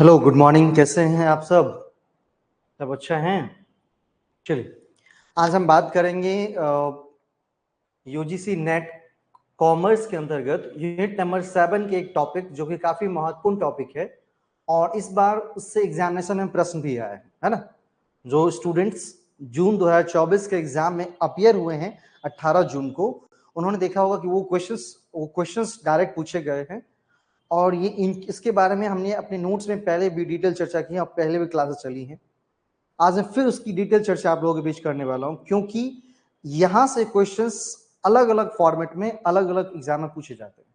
Hello, good morning. कैसे हैं आप सब? सब अच्छा हैं? चलिए, आज हम बात करेंगे यूजीसी नेट कॉमर्स के अंतर्गत यूनिट नंबर 7 के एक टॉपिक जो कि काफी महत्वपूर्ण टॉपिक है और इस बार उससे एग्जामिनेशन में प्रश्न भी आया है ना। जो स्टूडेंट्स जून 2024 के एग्जाम में अपीयर हुए हैं 18 जून को, उन्होंने देखा होगा कि वो क्वेश्चंस डायरेक्ट पूछे गए हैं और इसके बारे में हमने अपने नोट्स में पहले भी डिटेल चर्चा की है और पहले भी क्लासेस चली हैं। आज मैं फिर उसकी डिटेल चर्चा आप लोगों के बीच करने वाला हूं, क्योंकि यहां से क्वेश्चंस अलग अलग फॉर्मेट में अलग अलग एग्जाम में पूछे जाते हैं,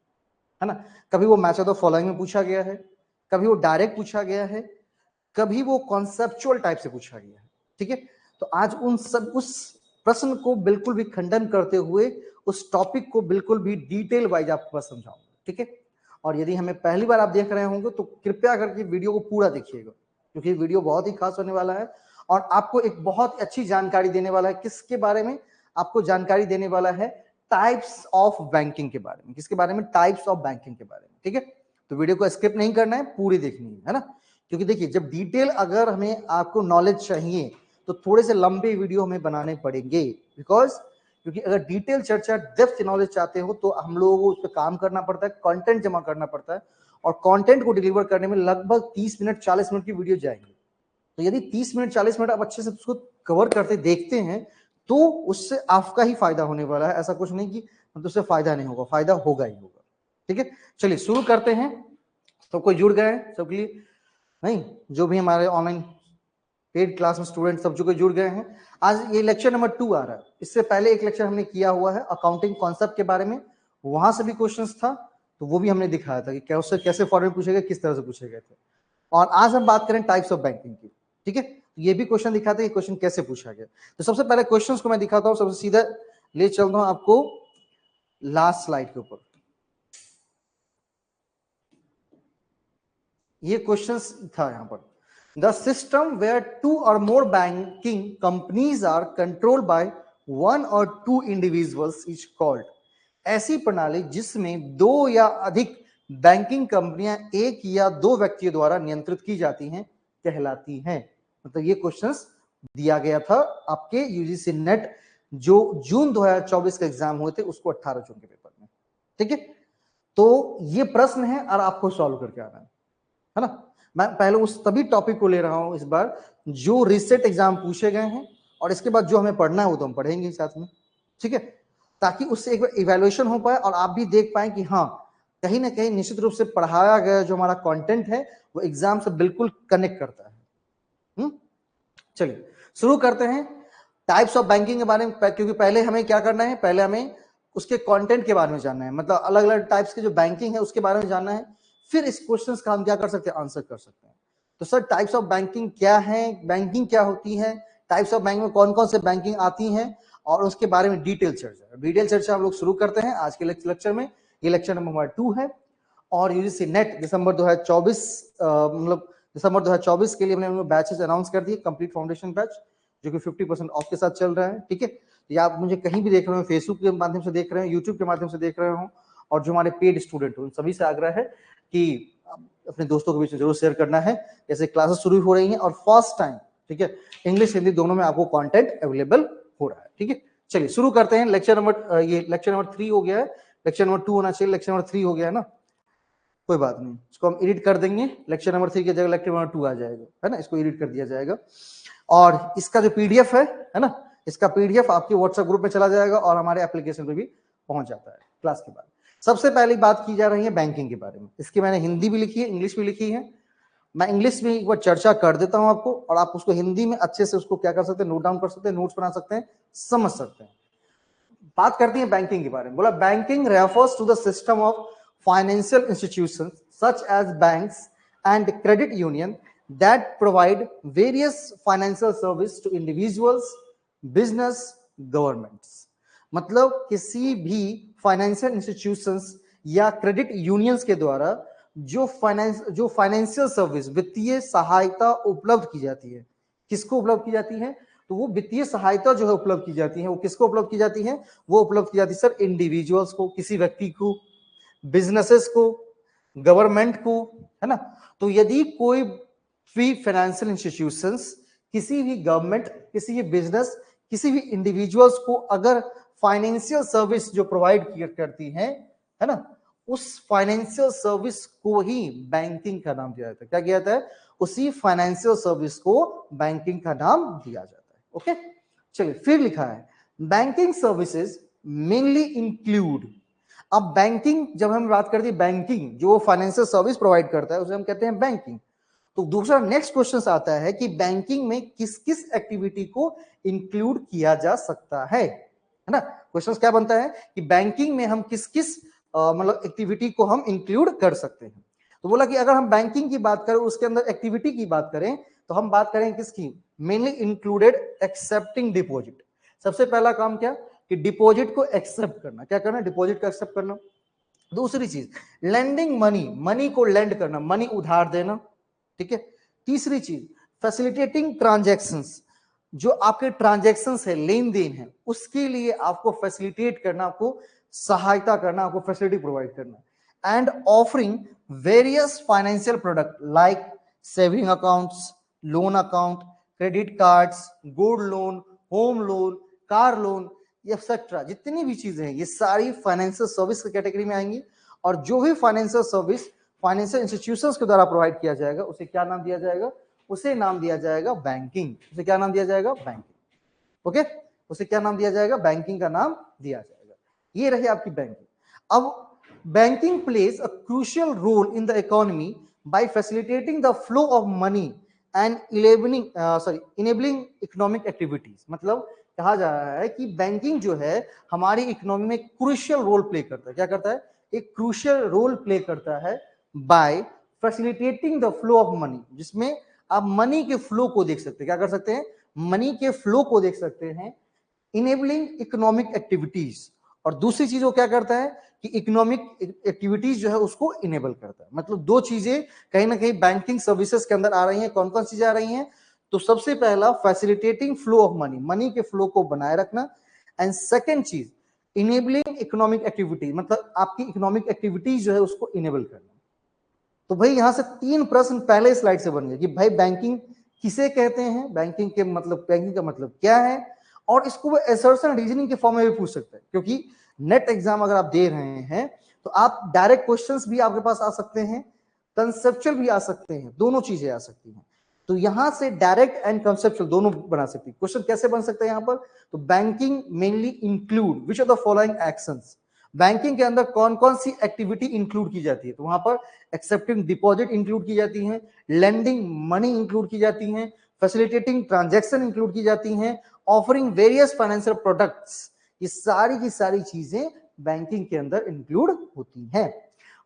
है ना। कभी वो मैच ऑफ द फॉलोइंग में पूछा गया है, कभी वो डायरेक्ट पूछा गया है, कभी वो कॉन्सेप्चुअल टाइप से पूछा गया है। ठीक है, तो आज उस प्रश्न को बिल्कुल भी खंडन करते हुए उस टॉपिक को बिल्कुल भी डिटेल वाइज आपको समझाऊंगा। ठीक है, और यदि हमें पहली बार आप देख रहे होंगे तो कृपया करके वीडियो को पूरा देखिएगा, क्योंकि वीडियो बहुत ही खास होने वाला है और आपको एक बहुत अच्छी जानकारी देने वाला है। किसके बारे में आपको जानकारी देने वाला है? टाइप्स ऑफ बैंकिंग के बारे में। किसके बारे में? टाइप्स ऑफ बैंकिंग के बारे में। ठीक है, तो वीडियो को स्किप नहीं करना है, पूरी देखनी है ना। क्योंकि देखिए, जब डिटेल अगर हमें आपको नॉलेज चाहिए तो थोड़े से लंबे वीडियो हमें बनाने पड़ेंगे, क्योंकि अगर डिटेल चर्चा डेप्थ नॉलेज चाहते हो तो हम लोगों को उस पर काम करना पड़ता है, कंटेंट जमा करना पड़ता है और कंटेंट को डिलीवर करने में लगभग 30 मिनट 40 मिनट की वीडियो जाएंगे। तो यदि 30 मिनट 40 मिनट आप अच्छे से उसको कवर करते देखते हैं तो उससे आपका ही फायदा होने वाला है। ऐसा कुछ नहीं कि मतलब उससे फायदा नहीं होगा, फायदा होगा ही होगा। ठीक है, चलिए शुरू करते हैं। सब कोई जुड़ गए हैं? सबके लिए नहीं, जो भी हमारे ऑनलाइन पेड क्लास में स्टूडेंट सब जो जुड़ गए हैं। आज ये लेक्चर नंबर 2 आ रहा है। इससे पहले एक लेक्चर हमने किया हुआ है अकाउंटिंग कॉन्सेप्ट के बारे में, वहां से भी क्वेश्चंस था, तो वो भी हमने दिखाया था कि कैसे फॉर्मेट पूछे गए, किस तरह से पूछे गए थे। और आज हम बात करें टाइप्स ऑफ बैंकिंग की। ठीक है, ये भी क्वेश्चन दिखाते हैं क्वेश्चन कैसे पूछा गया। तो सबसे पहले क्वेश्चंस को मैं दिखाता हूं, सबसे सीधा ले चलता हूं आपको लास्ट स्लाइड के ऊपर। ये क्वेश्चंस था यहां पर। The system where 2 or more banking companies are controlled by 1 or 2 individuals is called। ऐसी प्रणाली जिसमें 2 या अधिक बैंकिंग कंपनियां एक या 2 व्यक्तियों द्वारा नियंत्रित की जाती हैं कहलाती हैं। मतलब ये क्वेश्चंस दिया गया था आपके यूजीसी नेट जो जून 2024 का एग्जाम हुए थे उसको 18 जून के पेपर में। ठीक है, तो ये प्रश्न है और आपको सॉल्व करके आना है ना। मैं पहले उस तभी टॉपिक को ले रहा हूं इस बार जो रिसेट एग्जाम पूछे गए हैं और इसके बाद जो हमें पढ़ना है वो तो हम पढ़ेंगे साथ में। ठीक है, ताकि उससे एक बार इवैल्यूएशन हो पाए और आप भी देख पाए कि हाँ, कहीं ना कहीं निश्चित रूप से पढ़ाया गया जो हमारा कंटेंट है वो एग्जाम से बिल्कुल कनेक्ट करता है। चलिए शुरू करते हैं टाइप्स ऑफ बैंकिंग के बारे में, क्योंकि पहले हमें क्या करना है, पहले हमें उसके कंटेंट के बारे में जानना है, मतलब अलग अलग टाइप्स के जो बैंकिंग है उसके बारे में जानना है। फिर इस क्वेश्चंस का हम क्या कर सकते हैं, आंसर कर सकते हैं। तो सर टाइप्स ऑफ बैंकिंग क्या है, बैंकिंग क्या होती है, टाइप्स ऑफ बैंकिंग में कौन कौन से बैंकिंग आती हैं और उसके बारे में डिटेल चर्चा हम लोग शुरू करते हैं आज के लेक्चर में। ये लेक्चर नंबर 2 है और यूजीसी नेट दिसंबर 2024 मतलब दिसंबर 2024 के लिए हमने बैचेस अनाउंस कर दिए, कंप्लीट फाउंडेशन बैच जो कि 50% ऑफ के साथ चल रहा है। ठीक है, या आप मुझे कहीं भी देख रहे हो, फेसबुक के माध्यम से देख रहे हो, यूट्यूब के माध्यम से देख रहे हो, और जो हमारे पेड स्टूडेंट हो उन सभी से आग्रह है कि अपने दोस्तों के बीच में जरूर शेयर करना है। जैसे क्लासेस शुरू हो रही हैं और फर्स्ट टाइम, ठीक है, इंग्लिश हिंदी दोनों में आपको कंटेंट अवेलेबल हो रहा है। ठीक है, चलिए शुरू करते हैं। ये लेक्चर नंबर 3 हो गया है, लेक्चर नंबर 2 होना चाहिए, लेक्चर नंबर 3 हो गया है ना, कोई बात नहीं, इसको हम एडिट कर देंगे। लेक्चर नंबर 3 की जगह लेक्चर नंबर 2 आ जाएगा, है ना, इसको एडिट कर दिया जाएगा। और इसका जो पीडीएफ है ना, इसका पीडीएफ आपके व्हाट्सएप ग्रुप में चला जाएगा और हमारे एप्लीकेशन पे भी पहुंच जाता है क्लास के बाद। सबसे पहली बात की जा रही है बैंकिंग के बारे में। इसकी मैंने हिंदी भी लिखी है, इंग्लिश भी लिखी है। मैं इंग्लिश में एक बार चर्चा कर देता हूं आपको और आप उसको हिंदी में अच्छे से उसको क्या कर सकते हैं, नोट डाउन कर सकते हैं, नोट्स बना सकते हैं, समझ सकते हैं। बात करती है बैंकिंग के बारे में। बोला banking refers to the system of financial institutions such as banks and credit union that provide various financial service to individuals, business, governments. मतलब किसी भी फाइनेंशियल इंस्टीट्यूशंस या क्रेडिट यूनियंस के द्वारा जो फाइनेंशियल सर्विस, वित्तीय सहायता उपलब्ध की जाती है। किसको उपलब्ध की जाती है? तो वो वित्तीय सहायता जो है उपलब्ध की जाती है, वो किसको उपलब्ध की जाती है? वो उपलब्ध की जाती है सर इंडिविजुअल्स को, किसी व्यक्ति को, बिजनेसेस को, गवर्नमेंट को, है ना। तो यदि कोई भी फाइनेंशियल इंस्टीट्यूशंस किसी भी गवर्नमेंट, किसी भी बिजनेस, किसी भी इंडिविजुअल्स को अगर फाइनेंशियल सर्विस जो प्रोवाइड करती है ना, उस फाइनेंशियल सर्विस को ही बैंकिंग का नाम दिया जाता है। क्या किया जाता है? उसी फाइनेंशियल सर्विस को बैंकिंग का नाम दिया जाता है। ओके, चलिए फिर लिखा है बैंकिंग सर्विसेज मेनली इंक्लूड। अब बैंकिंग, जब हम बात करते हैं बैंकिंग जो फाइनेंशियल सर्विस प्रोवाइड करता है उसे हम कहते हैं बैंकिंग। तो दूसरा नेक्स्ट क्वेश्चन आता है कि बैंकिंग में किस किस एक्टिविटी को इंक्लूड किया जा सकता है ना। क्वेश्चन क्या बनता है कि बैंकिंग में हम किस किस मतलब एक्टिविटी को हम इंक्लूड कर सकते हैं। तो बोला कि अगर हम बैंकिंग की बात करें, उसके अंदर एक्टिविटी की बात करें, तो हम बात करें किसकी? Mainly included accepting deposit. सबसे पहला काम क्या कि डिपॉजिट को एक्सेप्ट करना। क्या करना? डिपॉजिट को एक्सेप्ट करना। दूसरी चीज लेंडिंग मनी, मनी को लेंड करना, मनी उधार देना, ठीक है। तीसरी चीज फैसिलिटेटिंग ट्रांजैक्शंस, जो आपके ट्रांजैक्शंस है, लेन देन है, उसके लिए आपको फैसिलिटेट करना, आपको सहायता करना, आपको फैसिलिटी प्रोवाइड करना। And offering various financial product like saving accounts, loan account, credit cards, gold loan, home loan, car loan, etcetera. जितनी भी चीजें हैं ये सारी फाइनेंशियल सर्विस की कैटेगरी में आएंगी। और जो भी फाइनेंशियल सर्विस फाइनेंशियल इंस्टीट्यूशंस के द्वारा प्रोवाइड किया जाएगा उसे क्या नाम दिया जाएगा? उसे नाम दिया जाएगा बैंकिंग। उसे क्या नाम दिया जाएगा? बैंकिंग। ओके, उसे क्या नाम दिया जाएगा? बैंकिंग का नाम दिया जाएगा। ये रही आपकी बैंकिंग। अब banking plays a crucial role in the economy by facilitating the flow of money and enabling economic activities. मतलब कहा जा रहा है कि बैंकिंग जो है हमारी इकोनॉमी में क्रूशियल रोल प्ले करता है। क्या करता है? एक क्रूशियल रोल प्ले करता है by facilitating the flow of money, जिसमें आप मनी के फ्लो को देख सकते हैं। क्या कर सकते हैं? मनी के फ्लो को देख सकते हैं। इनेबलिंग इकोनॉमिक एक्टिविटीज, और दूसरी चीज वो क्या करता है कि इकोनॉमिक एक्टिविटीज जो है उसको इनेबल करता है। मतलब दो चीजें कहीं ना कहीं बैंकिंग सर्विसेज के अंदर आ रही हैं। कौन कौन सी आ रही हैं? तो सबसे पहला facilitating flow of money, money के फ्लो को बनाए रखना। एंड सेकेंड चीज इनेबलिंग इकोनॉमिक एक्टिविटी, मतलब आपकी इकोनॉमिक एक्टिविटीज जो है उसको इनेबल करना। तो भाई यहां से 3 प्रश्न पहले स्लाइड से बन गए कि भाई बैंकिंग किसे कहते हैं, बैंकिंग के मतलब, बैंकिंग का मतलब क्या है, और इसको वो असर्शन रीजनिंग के फॉर्म में भी पूछ सकते हैं। क्योंकि नेट एग्जाम अगर आप दे रहे हैं तो आप डायरेक्ट क्वेश्चंस भी आपके पास आ सकते हैं, कंसेप्चुअल भी आ सकते हैं, दोनों चीजें आ सकती हैं। तो यहां से डायरेक्ट एंड कंसेप्चुअल दोनों बना सकती है। क्वेश्चन कैसे बन सकते हैं यहां पर? तो banking mainly include which are the following actions. Banking के अंदर कौन कौन सी एक्टिविटी इंक्लूड की जाती है? तो वहां पर एक्सेप्टिंग डिपॉजिट इंक्लूड की जाती हैं, लेंडिंग मनी इंक्लूड की जाती हैं, फैसिलिटेटिंग ट्रांजैक्शन इंक्लूड की जाती हैं, ऑफरिंग वेरियस फाइनेंशियल प्रोडक्ट्स। ये सारी की सारी चीजें बैंकिंग के अंदर इंक्लूड होती हैं।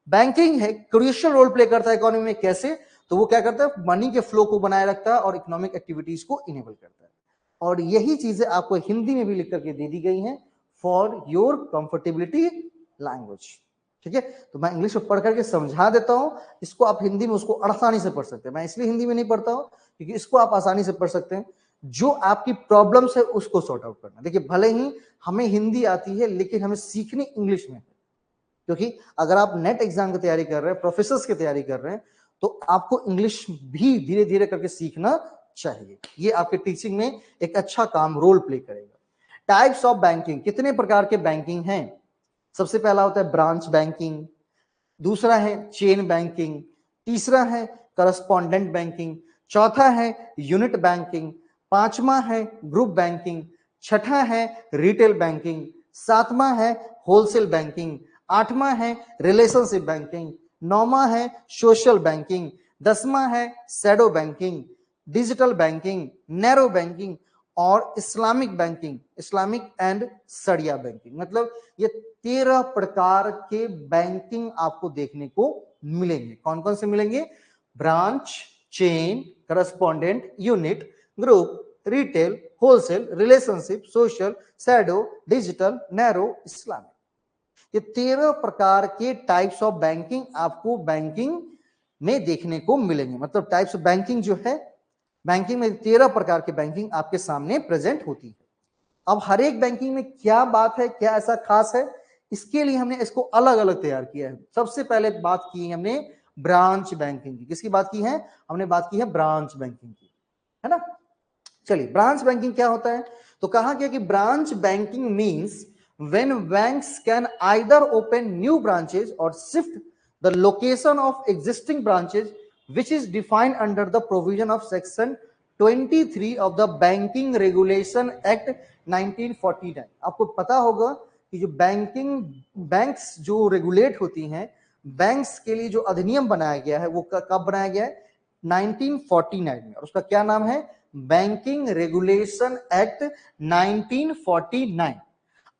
बैंकिंग है क्रूशियल रोल प्ले करता है इकोनॉमी में। कैसे? तो वो क्या करता है? मनी के फ्लो को बनाए रखता है और इकोनॉमिक एक्टिविटीज को इनेबल करता है। और यही चीजें आपको हिंदी में भी लिख करके दे दी गई हैं फॉर योर कंफर्टेबिलिटी लैंग्वेज। ठीक है, तो मैं इंग्लिश में पढ़ करके समझा देता हूं, इसको आप हिंदी में उसको आसानी से पढ़ सकते हैं। मैं इसलिए हिंदी में नहीं पढ़ता हूं क्योंकि इसको आप आसानी से पढ़ सकते हैं। जो आपकी प्रॉब्लम्स है उसको सॉर्ट आउट करना। देखिए भले ही हमें हिंदी आती है लेकिन हमें सीखनी इंग्लिश में है। क्योंकि अगर आप नेट एग्जाम की तैयारी कर रहे हैं, प्रोफेसर्स की तैयारी कर रहे हैं, तो आपको इंग्लिश भी धीरे धीरे करके सीखना चाहिए। ये आपके टीचिंग में एक अच्छा काम रोल प्ले करेगा। टाइप्स ऑफ बैंकिंग, कितने प्रकार के बैंकिंग हैं? सबसे पहला होता है ब्रांच बैंकिंग, दूसरा है चेन बैंकिंग, तीसरा है करस्पॉन्डेंट बैंकिंग, चौथा है यूनिट बैंकिंग, पांचवा है ग्रुप बैंकिंग, छठा है रिटेल बैंकिंग, सातवां है होलसेल बैंकिंग, आठवां है रिलेशनशिप बैंकिंग, नौवां है सोशल बैंकिंग, दसवां है shadow banking, digital banking, narrow banking और Islamic banking, Islamic and Sharia banking. मतलब ये 13 प्रकार के बैंकिंग आपको देखने को मिलेंगे। कौन कौन से मिलेंगे? Branch, chain, correspondent, unit, group, retail, wholesale, relationship, social, shadow, digital, narrow, Islamic. ये 13 प्रकार के टाइप्स ऑफ बैंकिंग आपको बैंकिंग में देखने को मिलेंगे। मतलब टाइप्स ऑफ बैंकिंग जो है, बैंकिंग में 13 प्रकार की बैंकिंग आपके सामने प्रेजेंट होती है। अब हर एक बैंकिंग में क्या बात है, क्या ऐसा खास है इसके लिए हमने इसको अलग अलग तैयार किया है। सबसे पहले बात की है हमने ब्रांच बैंकिंग की। किसकी बात की है? हमने बात की है ब्रांच बैंकिंग की, है ना। चलिए, ब्रांच बैंकिंग क्या होता है? तो कहा गया कि branch banking means when banks can either open new branches और shift the location of existing branches which is defined under the provision of section 23 of the Banking Regulation Act 1949। आपको पता होगा कि जो बैंक्स जो रेगुलेट होती हैं, banks के लिए जो अधिनियम बनाया गया है वो कब बनाया गया है? 1949 में, और उसका क्या नाम है? Banking regulation act 1949।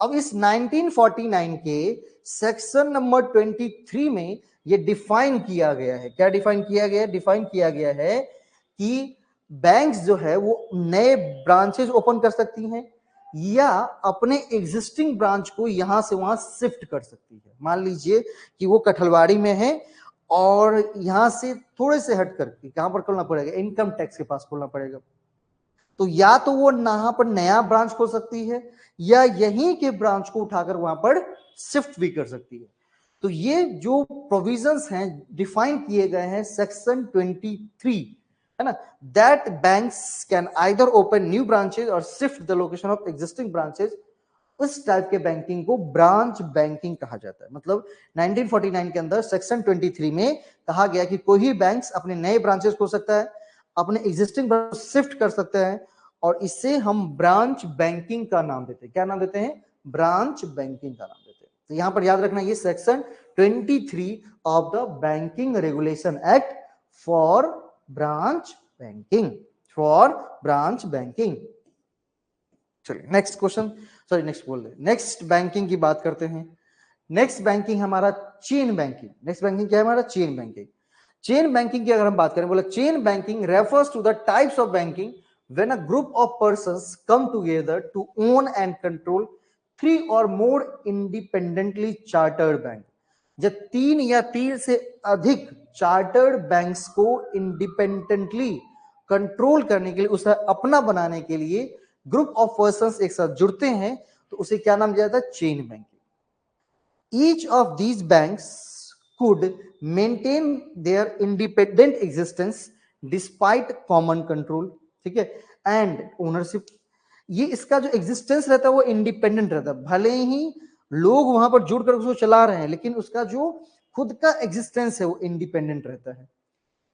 अब इस 1949 के सेक्शन नंबर 23 में ये डिफाइन किया गया है। क्या डिफाइन किया गया है? डिफाइन किया गया है कि बैंक्स जो है वो नए ब्रांचेस ओपन कर सकती हैं या अपने एग्जिस्टिंग ब्रांच को यहां से वहां शिफ्ट कर सकती है। मान लीजिए कि वो कठलवाड़ी में है और यहां से थोड़े से हट करके कहां पर खोलना पड़ेगा? इनकम टैक्स के पास खोलना पड़ेगा। तो या तो वो यहां पर नया ब्रांच खोल सकती है या यहीं के ब्रांच को उठाकर वहां पर शिफ्ट भी कर सकती है। तो ये जो प्रोविजंस हैं डिफाइन किए गए हैं सेक्शन 23, है ना, that banks can either open new branches और shift the location of existing branches. उस टाइप के बैंकिंग को ब्रांच बैंकिंग कहा जाता है। मतलब 1949 के अंदर सेक्शन 23 में कहा गया कि कोई भी बैंक्स अपने नए ब्रांचेस खोल सकता है, अपने एग्जिस्टिंग ब्रांच शिफ्ट कर सकते हैं, और इसे हम ब्रांच बैंकिंग का नाम देते हैं। क्या नाम देते हैं? ब्रांच बैंकिंग का नाम देते हैं। तो यहां पर याद रखना, ये section 23 of the banking regulation act for branch banking, for branch banking. चलिए नेक्स्ट क्वेश्चन, सॉरी नेक्स्ट बोल रहे, नेक्स्ट बैंकिंग की बात करते हैं। नेक्स्ट बैंकिंग हमारा चेन बैंकिंग। नेक्स्ट बैंकिंग क्या है हमारा? Chain banking. चेन बैंकिंग की अगर हम बात करें, बोला chain banking refers to the types of banking when a group of persons come together to own and control 3 or more independently chartered bank। जब 3 या 3 से अधिक चार्टर्ड बैंक्स को इंडिपेंडेंटली कंट्रोल करने के लिए, उसे अपना बनाने के लिए ग्रुप ऑफ पर्संस एक साथ जुड़ते हैं, तो उसे क्या नाम दिया जाता है? Chain banking. Each of these banks could maintain their independent existence despite common control, ठीक है, एंड ओनरशिप। ये इसका जो एग्जिस्टेंस रहता है वो इंडिपेंडेंट रहता है, भले ही लोग वहां पर जुड़कर उसको चला रहे हैं, लेकिन उसका जो खुद का एग्जिस्टेंस है वो इंडिपेंडेंट रहता है।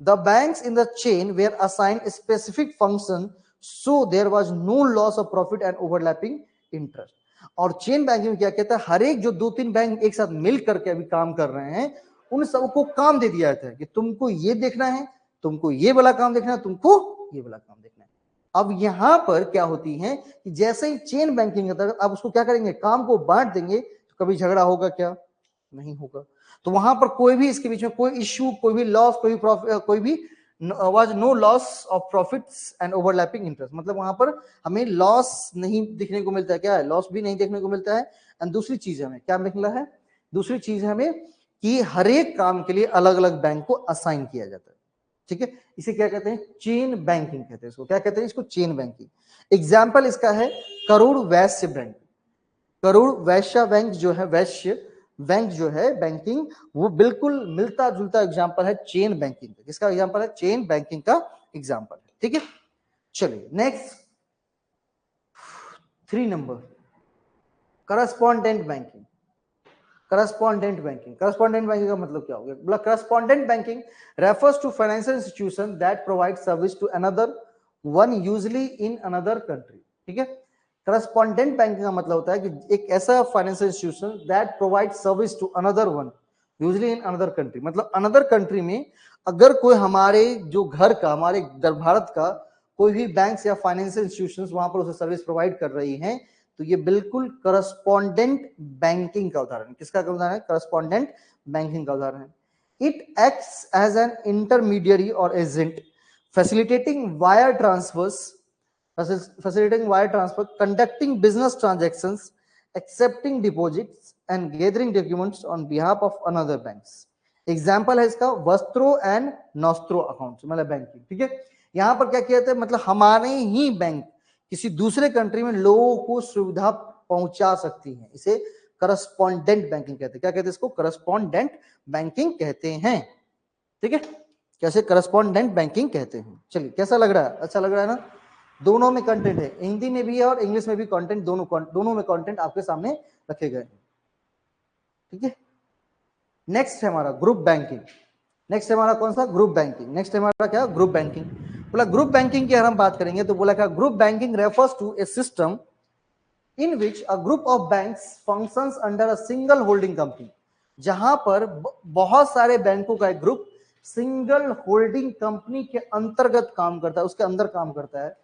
The banks in the chain were assigned specific function, so there was no loss of profit and overlapping interest। और चेन बैंकिंग में क्या कहता है? हर एक जो 2-3 बैंक एक साथ मिल करके अभी काम कर रहे हैं, उन सबको काम दे दिया जाता है कि तुमको ये देखना है, तुमको ये वाला काम देखना है, तुमको ये वाला काम देखना है। अब यहां पर क्या होती है कि जैसे ही चेन बैंकिंग होता है, अब उसको क्या करेंगे? काम को बांट देंगे, तो कभी झगड़ा होगा क्या? नहीं होगा। तो वहां पर कोई भी इसके बीच में कोई इश्यू, कोई भी लॉस, कोई भी प्रॉफिट, कोई भी was no loss of profits and overlapping interest. मतलब वहां पर हमें लॉस नहीं देखने को मिलता है। क्या है? लॉस भी नहीं देखने को मिलता है। एंड दूसरी चीज हमें क्या मिला है? दूसरी चीज हमें कि हर एक काम के लिए अलग अलग बैंक को असाइन किया जाता है, ठीक है। इसे क्या कहते हैं? चेन बैंकिंग कहते हैं। इसको क्या कहते हैं? इसको चेन बैंकिंग। एग्जाम्पल इसका है करूर वैश्य बैंक। करूर वैश्य बैंक जो है, वैश्य बैंक जो है बैंकिंग, वो बिल्कुल मिलता जुलता एग्जांपल है चेन बैंकिंग का। किसका एग्जांपल है? चेन बैंकिंग का एग्जांपल है, ठीक है। चलिए next 3 number, correspondent banking. Correspondent banking, correspondent banking का मतलब क्या हो गया? बोला correspondent banking refers to financial institution that provide service to another one usually in another country, ठीक है। करस्पॉन्डेंट बैंकिंग का मतलब होता है कि एक ऐसा financial institution that provide service to another one usually in another country. मतलब अनदर कंट्री में अगर कोई हमारे जो घर का, हमारे भारत का कोई भी बैंक या फाइनेंशियल इंस्टीट्यूशन वहां पर उसे सर्विस प्रोवाइड कर रही है, तो ये बिल्कुल करस्पॉन्डेंट बैंकिंग का उदाहरण है। किसका उदाहरण है? करस्पॉन्डेंट बैंकिंग का उदाहरण है। It acts as an intermediary और agent facilitating wire transfers, conducting business transactions, accepting deposits and gathering documents on behalf of another banks। Example है इसका वस्त्रो एंड नोस्त्रो अकाउंट, मतलब बैंकिंग, ठीक है। यहां पर क्या किया जाता है? मतलब हमारे ही बैंक किसी दूसरे कंट्री में लोगों को सुविधा पहुंचा सकती है, इसे करस्पॉन्डेंट बैंकिंग कहते हैं। क्या कहते हैं इसको? करस्पॉन्डेंट बैंकिंग कहते हैं। ठीक है, कैसे? करस्पॉन्डेंट बैंकिंग कहते हैं। चलिए, कैसा लग रहा है? अच्छा लग रहा है ना? दोनों में कंटेंट है, हिंदी में भी है और इंग्लिश में भी कंटेंट, दोनों में कंटेंट आपके सामने रखे गए हैं। ठीक है, नेक्स्ट है हमारा ग्रुप बैंकिंग। नेक्स्ट है हमारा कौन सा? Group banking. नेक्स्ट है हमारा क्या? Group banking. बोला ग्रुप बैंकिंग की अगर हम बात करेंगे तो बोला क्या? Group banking refers to a system in which a group of banks functions under a single holding company, जहां पर बहुत सारे बैंकों का एक ग्रुप सिंगल होल्डिंग कंपनी के अंतर्गत काम करता है, उसके अंदर काम करता है।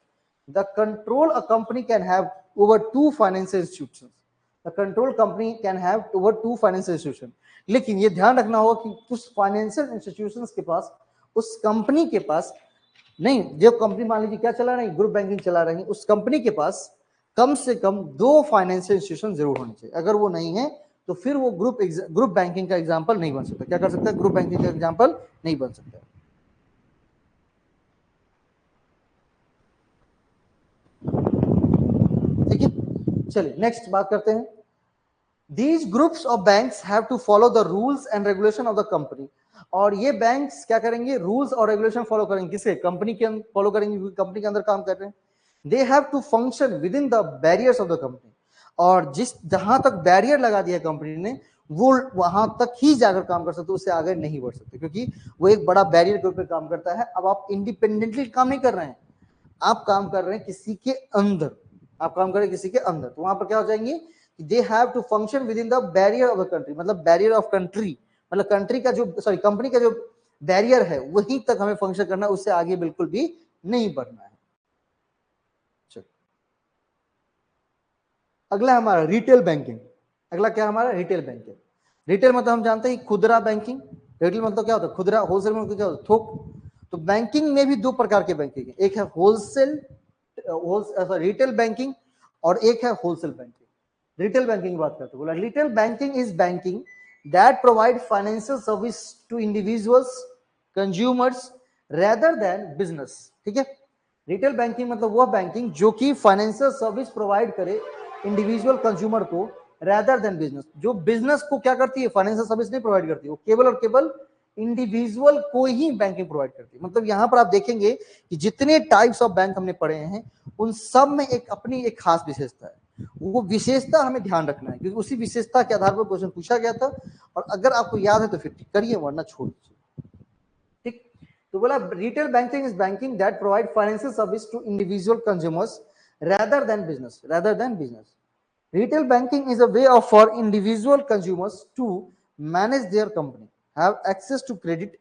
The control a company can have over two financial institutions, the control company can have over two financial institution. लेकिन ये ध्यान रखना होगा कि कुछ फाइनेंशियल इंस्टीट्यूशंस के पास, उस कंपनी के पास नहीं, जो कंपनी मान लीजिए क्या चला रही, ग्रुप बैंकिंग चला रही, उस कंपनी के पास कम से कम 2 फाइनेंशियल इंस्टीट्यूशन जरूर होने चाहिए। अगर वो नहीं है तो फिर वो ग्रुप बैंकिंग का एग्जांपल नहीं बन सकता। क्या कर सकता है? ग्रुप बैंकिंग का एग्जांपल नहीं बन सकता। ठीक है, चलिए नेक्स्ट बात करते हैं। These groups of banks have to follow the rules and regulation of the company। और ये बैंक्स क्या करेंगे? रूल्स और रेगुलेशन फॉलो करेंगे। किसे? कंपनी के फॉलो करेंगे, क्योंकि कंपनी के अंदर काम कर रहे हैं। They have to function within the barriers of the company. और जिस जहां तक बैरियर लगा दिया कंपनी ने, वो वहां तक ही जाकर काम कर सकते, उससे आगे नहीं बढ़ सकते, क्योंकि वो एक बड़ा बैरियर के ऊपर काम करता है। अब आप इंडिपेंडेंटली काम नहीं कर रहे हैं, आप काम कर रहे हैं किसी के अंदर, आप काम कर रहे हैं किसी के अंदर। तो वहां पर क्या हो जाएंगे? They have to function within the barrier of the country, मतलब बैरियर ऑफ कंट्री, मतलब कंट्री का जो, सॉरी, कंपनी का जो बैरियर है वहीं तक हमें फंक्शन करना है, उससे आगे बिल्कुल भी नहीं बढ़ना है। अगला हमारा रिटेल बैंकिंग। अगला क्या हमारा? Retail banking. रिटेल मतलब हम जानते हैं खुदरा बैंकिंग। रिटेल मतलब क्या होता है? खुदरा। होलसेल मतलब क्या होता है? थोक। तो बैंकिंग में भी 2 प्रकार के बैंकिंग है, एक है होलसेल रिटेल बैंकिंग और एक है होलसेल बैंकिंग। रिटेल बैंकिंग की बात करते हैं, बोला retail banking is banking that provide financial service to individuals, consumers rather than business. ठीक है, रिटेल बैंकिंग मतलब वह बैंकिंग जो कि फाइनेंशियल सर्विस प्रोवाइड करे इंडिविजुअल कंज्यूमर को, रेदर देन बिजनेस। जो बिजनेस को क्या करती है? फाइनेंशियल सर्विस नहीं प्रोवाइड करती, वो केवल और केवल इंडिविजुअल को ही बैंकिंग प्रोवाइड करती है। मतलब यहां पर आप देखेंगे कि जितने टाइप्स ऑफ बैंक हमने पढ़े हैं, उन सब में एक अपनी एक खास विशेषता है। वो विशेषता हमें ध्यान रखना है, क्योंकि उसी विशेषता के आधार पर क्वेश्चन पूछा गया था। और अगर आपको याद है तो फिर करिए, वरना छोड़ दीजिए। ठीक, तो बोला retail banking is banking that provide financial service to individual consumers rather than business. Retail banking is a way for individual consumers to manage their company, have access to credit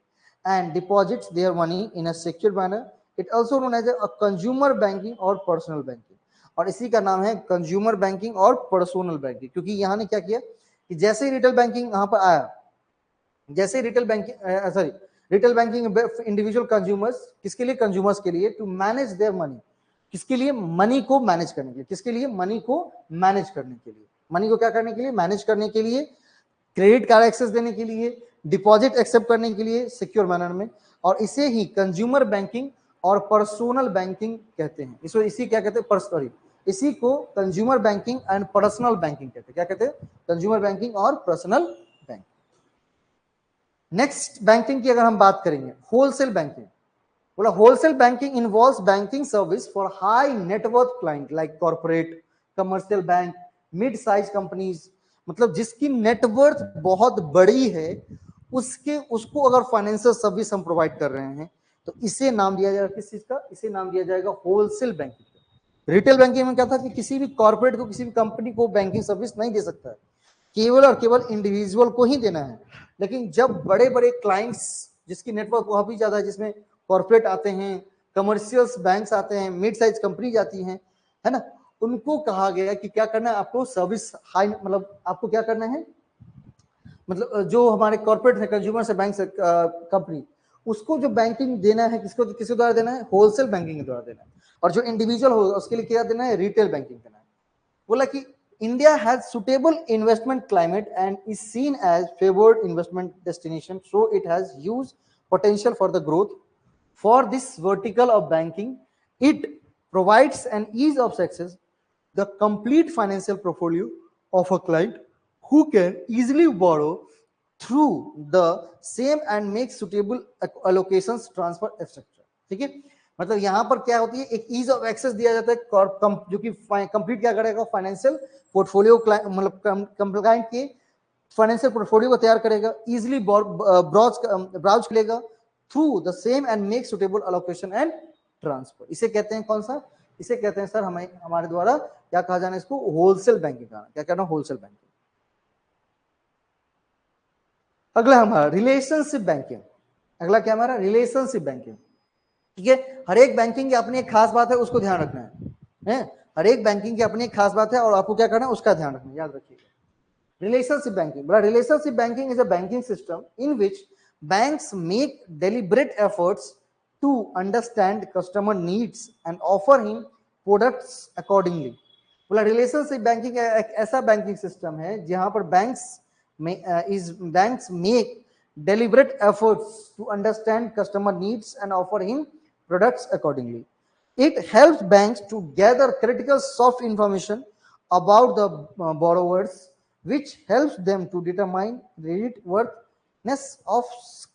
and deposits their money in a secure manner. It also known as a consumer banking or personal banking, और इसी का नाम है consumer banking और personal banking. क्योंकि यहाँ ने क्या किया कि जैसे ही रिटेल बैंकिंग यहाँ पर आया, जैसे ही रिटेल बैंकिंग इंडिविजुअल कंज्यूमर्स, किसके लिए? कंज्यूमर्स के लिए, टू मैनेज देयर मनी, किसके लिए? मनी को मैनेज करने के लिए। किसके लिए? मनी को मैनेज करने के लिए। मनी को क्या करने के लिए? मैनेज करने के लिए, क्रेडिट कार्ड एक्सेस देने के लिए, डिपॉजिट एक्सेप्ट करने के लिए सिक्योर मैनर में। और इसे ही कंज्यूमर बैंकिंग और पर्सनल बैंकिंग कहते हैं। इसको इसी क्या कहते हैं? इसी को consumer banking and personal banking कहते हैं। क्या कहते हैं? कंज्यूमर बैंकिंग और पर्सनल बैंकिंग। नेक्स्ट बैंकिंग की अगर हम बात करेंगे, होलसेल बैंकिंग। बोला wholesale banking involves banking service for high net worth client like corporate, commercial bank, mid size companies. मतलब जिसकी नेटवर्थ बहुत बड़ी है, उसको अगर फाइनेंशियल सर्विस हम प्रोवाइड कर रहे हैं, तो इसे नाम दिया जाएगा किस चीज का? इसे नाम दिया जाएगा होलसेल बैंकिंग। रिटेल बैंकिंग में क्या था कि किसी भी कॉर्पोरेट को, किसी भी कंपनी को बैंकिंग सर्विस नहीं दे सकता है, केवल और केवल इंडिविजुअल को ही देना है। लेकिन जब बड़े बड़े क्लाइंट्स, जिसकी नेटवर्क वहां भी ज्यादा है, जिसमें कॉर्पोरेट आते हैं, कमर्शियल बैंक्स आते हैं, मिड साइज कंपनी जाती हैं, है ना, उनको कहा गया कि क्या करना है आपको? सर्विस हाई, मतलब आपको क्या करना है, मतलब जो हमारे कॉर्पोरेट है, कंज्यूमर से बैंक से कंपनी, उसको जो बैंकिंग देना है, किसके द्वारा देना है? होलसेल बैंकिंग के द्वारा देना है। और जो इंडिविजुअल होगा उसके लिए क्या देना है? रिटेल बैंकिंग देना है। बोला कि India has suitable investment climate and is seen as favored investment destination, so it has huge potential for the growth. For this vertical of banking, it provides an ease of access, the complete financial portfolio of a client who can easily borrow through the same and make suitable allocations transfer etc. ठीक है, मतलब यहां पर क्या होती है, एक ease of access दिया जाता है जो कि कंप्लीट क्या करेगा, फाइनेंशियल पोर्टफोलियो मतलब कंप्लायंट के फाइनेंशियल पोर्टफोलियो को तैयार करेगा, इजिली ब्राउज करेगा through the same and make suitable allocation and transfer. इसे कहते हैं कौन सा, इसे कहते हैं सर हमारे द्वारा क्या कहा जाना है, इसको होलसेल बैंकिंग कहना, क्या कहना, होलसेल बैंकिंग। अगला हमारा रिलेशनशिप बैंकिंग, अगला क्या हमारा रिलेशनशिप बैंकिंग। ठीक है, हर एक बैंकिंग की अपनी एक खास बात है, उसको ध्यान रखना है, हर एक बैंकिंग की अपनी एक खास बात है और आपको क्या करना है, उसका ध्यान रखना है, याद रखिएगा। Relationship banking, but relationship banking is a banking system in which banks make deliberate efforts to understand customer needs and offer him products accordingly। बोला रिलेशनशिप बैंकिंग एक ऐसा बैंकिंग सिस्टम है जहां पर banks make deliberate efforts to understand customer needs and offer him products accordingly। It helps banks to gather critical soft information about the borrowers which helps them to determine credit worthiness of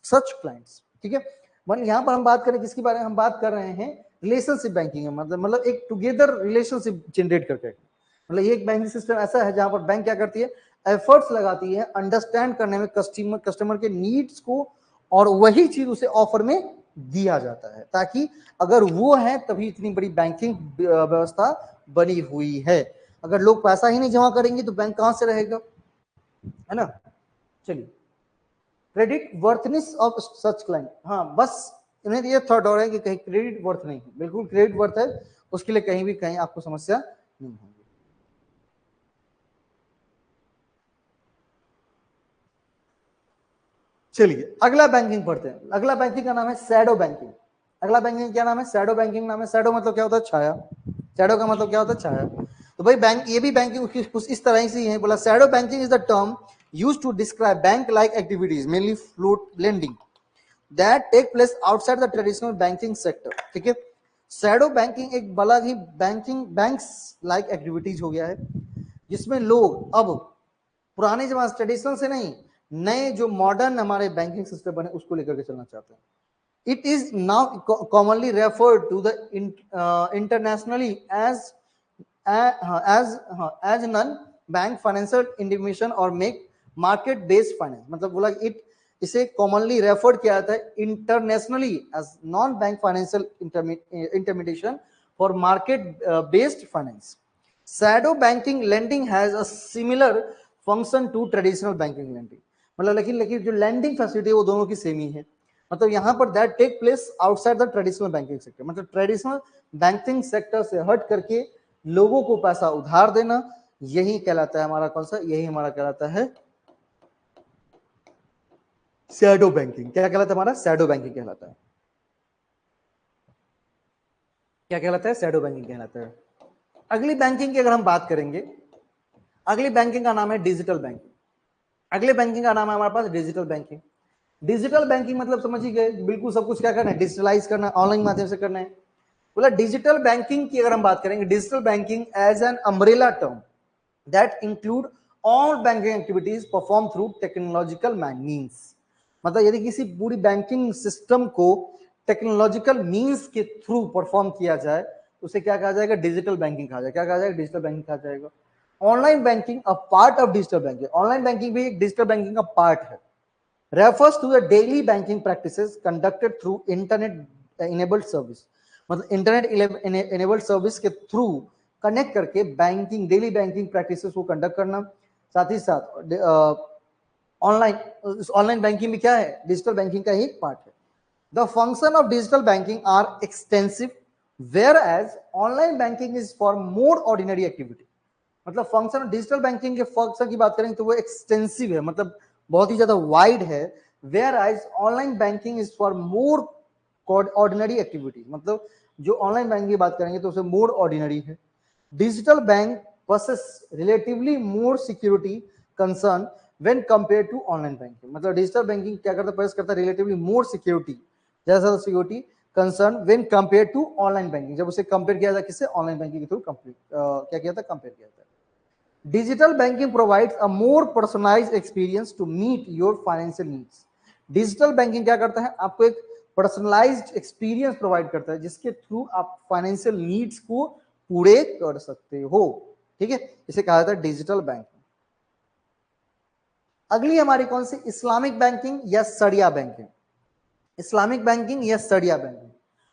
such clients। ठीक है, मतलब यहाँ पर हम बात करें किसकी बारे में, हम बात कर रहे हैं रिलेशनशिप बैंकिंग, मतलब एक टुगेदर रिलेशनशिप जनरेट करके, मतलब ये एक बैंकिंग सिस्टम ऐसा है जहां पर बैंक क्या करती है, एफर्ट्स लगाती है अंडरस्टैंड करने में कस्टमर के नीड्स को, और वही चीज उसे ऑफर में दिया जाता है, ताकि अगर वो है तभी इतनी बड़ी बैंकिंग व्यवस्था बनी हुई है। अगर लोग पैसा ही नहीं जमा करेंगे तो बैंक कहां से रहेगा, है ना। चलिए, क्रेडिट वर्थनेस ऑफ सच क्लाइंट, हाँ बस इन्हें ये थॉट हो रहा है कि कहीं क्रेडिट वर्थ नहीं है, बिल्कुल क्रेडिट वर्थ है, उसके लिए कहीं भी कहीं आपको समस्या नहीं होगी। चलिए अगला बैंकिंग पढ़ते हैं, अगला बैंकिंग का नाम है शैडो बैंकिंग। अगला बैंकिंग क्या नाम है, शैडो बैंकिंग नाम है। शैडो मतलब क्या होता है, छाया। शैडो का मतलब क्या होता है, छाया। तो भाई बैंक, ये भी बैंकिंग कुछ इस तरह से ही है। बोला shadow banking is the term used to describe bank like activities mainly float lending that take place outside the traditional banking sector. ठीक है, शैडो बैंकिंग एक बड़ा ही बैंक्स लाइक एक्टिविटीज हो गया है, जिसमें लोग अब पुराने जमाने ट्रेडिशनल से नहीं, नए जो मॉडर्न हमारे बैंकिंग सिस्टम बने उसको लेकर के चलना चाहते हैं। It is now commonly referred to the internationally as non-bank financial intermediation or make market-based finance। मतलब बोला इसे commonly referred किया जाता है internationally as non-bank financial intermediation for market-based finance। Shadow banking lending has a similar function to traditional banking lending। मतलब लेकिन जो lending facility है वो दोनों की सेम ही है। मतलब यहां पर that take place outside the traditional banking sector, मतलब ट्रेडिशनल बैंकिंग सेक्टर से हट करके लोगों को पैसा उधार देना, यही कहलाता है हमारा कौन सा, यही हमारा कहलाता है शैडो बैंकिंग। क्या कहलाता है हमारा, शैडो बैंकिंग कहलाता है। क्या कहलाता है, शैडो बैंकिंग कहलाता है। अगली बैंकिंग की अगर हम बात करेंगे, अगली बैंकिंग का नाम है डिजिटल बैंकिंग। अगले बैंकिंग का नाम है हमारे पास डिजिटल बैंकिंग। डिजिटल बैंकिंग मतलब समझ ही गए, बिल्कुल सब कुछ क्या करना है, डिजिटलाइज करना, ऑनलाइन माध्यम से करना है। बोला डिजिटल बैंकिंग की अगर हम बात करेंगे, digital banking as an umbrella term that include all banking activities perform through technological means. मतलब यदि किसी पूरी बैंकिंग सिस्टम को टेक्नोलॉजिकल मीन्स के थ्रू परफॉर्म किया जाए तो उसे क्या कहा जाएगा, डिजिटल बैंकिंग कहा जाएगा। क्या कहा जाएगा, डिजिटल बैंकिंग कहा जाएगा। Online banking a part of digital banking, online banking भी एक डिजिटल बैंकिंग का पार्ट है। refers to the daily banking practices conducted through internet enabled service। मतलब इंटरनेट enabled सर्विस के थ्रू कनेक्ट करके बैंकिंग, डेली बैंकिंग प्रैक्टिसेस को conduct करना। साथ ही साथ ऑनलाइन बैंकिंग भी क्या है, डिजिटल बैंकिंग का ही एक पार्ट है। The function of digital banking are extensive whereas online banking is for more ordinary activity. मतलब फंक्शन डिजिटल बैंकिंग के फंक्शन की बात करें तो वो एक्सटेंसिव है, मतलब बहुत ही ज्यादा वाइड है। Whereas online banking is for more ordinary activity, मतलब जो ऑनलाइन बैंकिंग की बात करेंगे तो उसे मोर ऑर्डिनरी है। Digital bank possess relatively more security concern when compared to online banking. मतलब डिजिटल बैंकिंग क्या करता है, करता है रिलेटिवली मोर सिक्योरिटी, ज्यादा security concern when compare to online banking, जब उसे कंपेयर किया जाए किससे, ऑनलाइन बैंकिंग के थ्रू क्या किया था, कंपेयर किया था। Digital banking provides a more personalized experience to meet your financial needs. Digital banking क्या करता है, आपको एक पर्सनलाइज्ड एक्सपीरियंस प्रोवाइड करता है जिसके थ्रू आप फाइनेंशियल नीड्स को पूरे कर सकते हो। ठीक है, इसे कहा जाता है डिजिटल बैंकिंग। अगली हमारी कौन सी, इस्लामिक बैंकिंग या सरिया बैंकिंग। इस्लामिक बैंकिंग या सरिया बैंकिंग,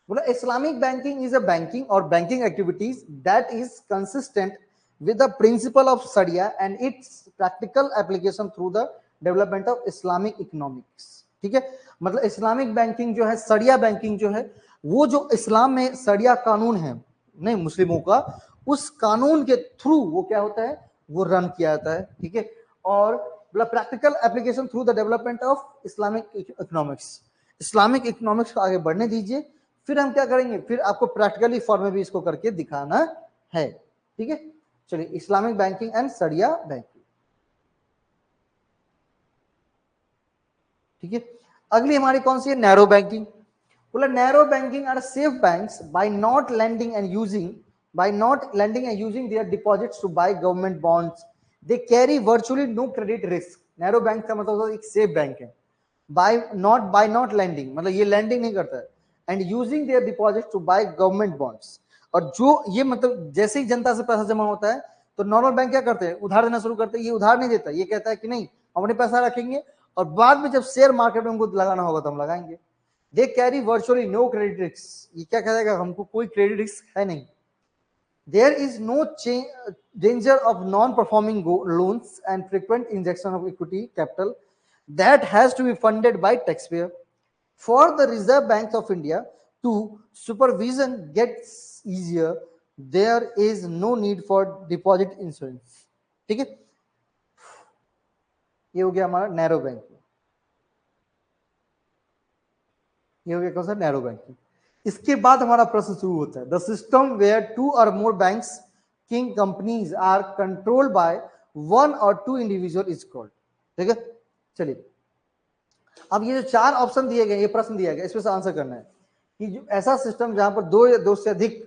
बोला Islamic banking is a banking और banking activities that is consistent with the principle of Sharia and its practical application through the development of Islamic economics। ठीक है, मतलब Islamic banking जो है, सरिया बैंकिंग जो है, वो जो इस्लाम में सरिया कानून है नहीं मुस्लिमों का, उस कानून के थ्रू वो क्या होता है, वो रन किया जाता है। ठीक है, और मतलब practical application through the development of Islamic economics. Islamic economics को आगे बढ़ने दीजिए, फिर हम क्या करेंगे, फिर आपको प्रैक्टिकली फॉर्म में भी इसको करके दिखाना है। ठीक है, चलिए Islamic banking and Sharia banking. ठीक है, अगली हमारी कौन सी है, नैरो बैंकिंग। बोला narrow banking are safe banks by not lending and using their deposits to buy government bonds, they carry virtually no credit risk. Narrow bank का मतलब एक सेफ बैंक है। बाय नॉट लैंडिंग मतलब ये lending नहीं करता है, and using their deposit to buy government bonds. और जो ये मतलब जैसे ही जनता से पैसा जमा होता है तो नॉर्मल बैंक क्या करते हैं, उधार देना शुरू करते हैं। ये उधार नहीं देता, ये कहता है कि नहीं हम अपने पैसा रखेंगे और बाद में जब शेयर मार्केट में हमको लगाना होगा तो हम लगाएंगे। They carry virtually no credit risk, ये क्या कहेगा, हमको कोई क्रेडिट रिस्क है नहीं। There is no danger of non-performing loans and frequent injection of equity capital that has to be funded by taxpayer. For the Reserve Bank of India to supervision gets easier, there is no need for deposit insurance। ठीक है, ये हो गया हमारा narrow banking, ये हो गया कौन सा, नैरो बैंकिंग। इसके बाद हमारा प्रश्न शुरू होता है, द सिस्टम वेयर टू और more banking companies are controlled by one और टू इंडिविजुअल इज कॉल्ड। ठीक है, चलिए अब ये जो चार ऑप्शन दिए गए, ये प्रश्न दिया गया, इसमें से आंसर करना है कि जो ऐसा सिस्टम जहां पर दो या दो से अधिक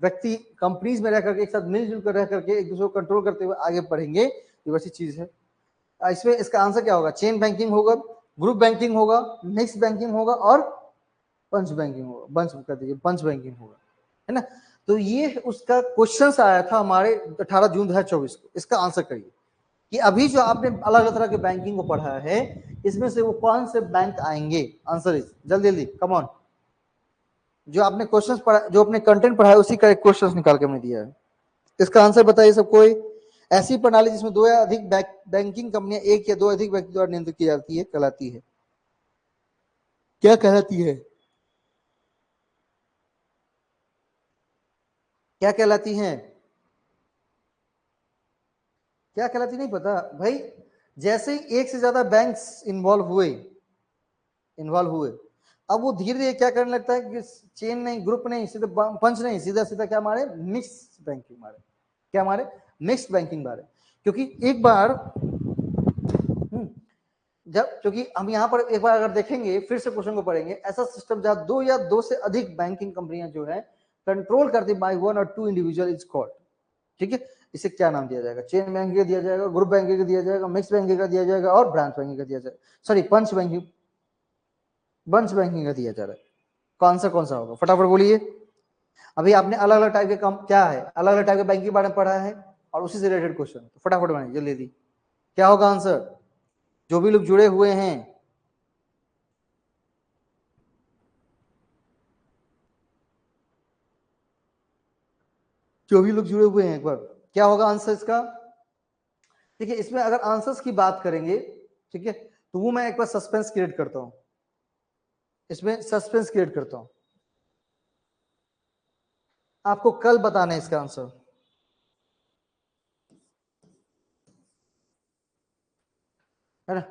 व्यक्ति कंपनीज में रह करके एक साथ मिलजुल कर रह करके एक दूसरे को कंट्रोल करते हुए आगे बढ़ेंगे, ये वैसी चीज है। इसमें इसका आंसर क्या होगा, चेन बैंकिंग होगा, ग्रुप बैंकिंग होगा, मिक्स बैंकिंग होगा और पंच बैंकिंग होगा। बंच कर दीजिए, पंच बैंकिंग होगा, है ना। तो ये उसका क्वेश्चन आया था हमारे 18 जून 2024 को। इसका आंसर करिए कि अभी जो आपने अलग अलग तरह के बैंकिंग को पढ़ा है, इसमें से वो कौन से बैंक आएंगे। आंसर इज जल्दी जल्दी, कम ऑन। जो आपने क्वेश्चंस पढ़ा, जो अपने कंटेंट पढ़ा है उसी का एक क्वेश्चंस निकाल के हमने दिया है। इसका आंसर बताइए सब कोई। ऐसी प्रणाली जिसमें दो या अधिक बैंकिंग कंपनियां एक या दो अधिक व्यक्ति द्वारा नियंत्रित की जाती है कहलाती है, क्या कहलाती है, क्या कहलाती हैं, क्या कहलाती नहीं पता भाई। जैसे ही एक से ज्यादा बैंक्स इन्वॉल्व हुए, अब वो धीरे धीरे क्या करने लगता है कि चेन नहीं, ग्रुप नहीं, सीधे पंच नहीं, सीधा सीधा क्या मारे, मिक्स बैंकिंग मारे। क्या मारे, मिक्स बैंकिंग मारे। क्योंकि एक बार जब, क्योंकि हम यहाँ पर एक बार अगर देखेंगे, फिर से क्वेश्चन को पढ़ेंगे, ऐसा सिस्टम जहां दो या दो से अधिक बैंकिंग कंपनियां जो है कंट्रोल करती बाय वन और टू इंडिविजुअल इज कॉल्ड। ठीक है, इसे क्या नाम दिया जाएगा, चेन बैंकिंग का दिया जाएगा, ग्रुप बैंकिंग का दिया जाएगा, मिक्स बैंकिंग का दिया जाएगा और ब्रांच बैंकिंग का दिया जाएगा, सॉरी पंच बैंकिंग का दिया जा रहा है। कौन सा होगा, फटाफट बोलिए। अभी आपने अलग अलग टाइप के कम क्या है, अलग अलग टाइप के बैंक के बारे में पढ़ा है और उसी से रिलेटेड क्वेश्चन, तो फटाफट बनाइए जल्दी जल्दी। क्या होगा आंसर, जो भी लोग जुड़े हुए हैं, जो भी लोग जुड़े हुए हैं, एक बार क्या होगा आंसर इसका। ठीक है, इसमें अगर आंसर्स की बात करेंगे, ठीक है, तो वो मैं एक बार सस्पेंस क्रिएट करता हूं, इसमें सस्पेंस क्रिएट करता हूं, आपको कल बताना है इसका आंसर, है ना।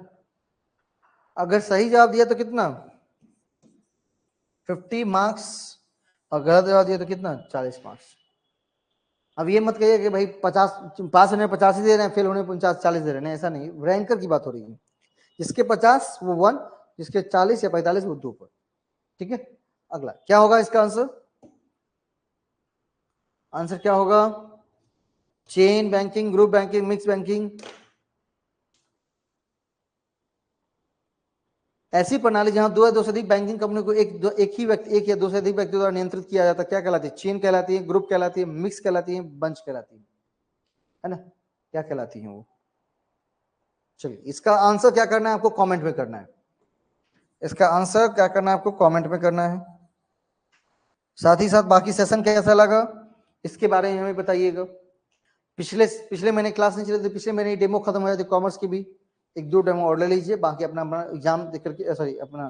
अगर सही जवाब दिया तो कितना, 50 मार्क्स, और गलत जवाब दिया तो कितना, 40 मार्क्स। अब ये मत कहिए कि भाई 50 पास होने 50 ही दे रहे हैं, फेल होने 50-40 दे रहे हैं, ऐसा नहीं, रैंकर की बात हो रही है। जिसके 50 वो 1, जिसके 40 या 45 वो 2 पर। ठीक है, अगला क्या होगा इसका आंसर, आंसर क्या होगा, chain banking, group banking, mix banking. ऐसी प्रणाली जहां दो या दो से अधिक बैंकिंग कंपनी को एक ही व्यक्ति, एक या दो से अधिक व्यक्ति द्वारा नियंत्रित किया जाता है, क्या कहलाती है? चेन कहलाती है, ग्रुप कहलाती है, मिक्स कहलाती है, बंच कहलाती है ना? क्या कहलाती है वो? चलिए, इसका आंसर क्या करना है आपको? कमेंट में करना है। इसका आंसर क्या करना है आपको? कमेंट में करना है। साथ ही साथ बाकी सेशन कैसा लगा इसके बारे में हमें बताइएगा। पिछले महीने क्लास नहीं चली थी, पिछले महीने डेमो खत्म हो जाती, कॉमर्स की भी एक दो डेमो और ले लीजिए, बाकी अपना अपना एग्जाम देकर के, सॉरी अपना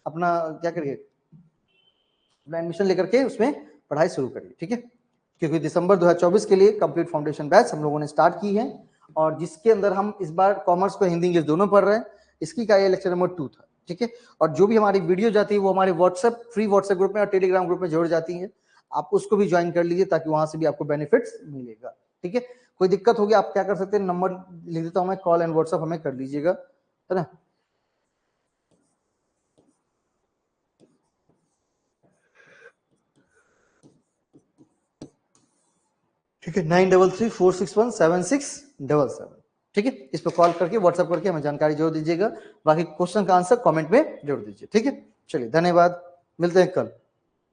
अपना क्या करिए, अपना एडमिशन लेकर के उसमें पढ़ाई शुरू करिए, ठीक है? क्योंकि दिसंबर 2024 के लिए कंप्लीट फाउंडेशन बैच हम लोगों ने स्टार्ट की है, और जिसके अंदर हम इस बार कॉमर्स को हिंदी इंग्लिश दोनों पढ़ रहे हैं। इसकी का ये लेक्चर नंबर 2 था, ठीक है? और जो भी हमारी वीडियो जाती है वो हमारे व्हाट्सएप, फ्री व्हाट्सएप ग्रुप में और टेलीग्राम ग्रुप में जोड़ जाती है। आप उसको भी ज्वाइन कर लीजिए ताकि वहां से भी आपको बेनिफिट्स मिलेगा, ठीक है? कोई दिक्कत होगी आप क्या कर सकते हैं, नंबर लिख देता हूं मैं, कॉल एंड व्हाट्सएप हमें कर लीजिएगा, है ना? ठीक है, 9334617677, ठीक है? इस पर कॉल करके व्हाट्सएप करके हमें जानकारी जोड़ दीजिएगा, बाकी क्वेश्चन का आंसर कमेंट में जोड़ दीजिए, ठीक है? चलिए, धन्यवाद, मिलते हैं कल।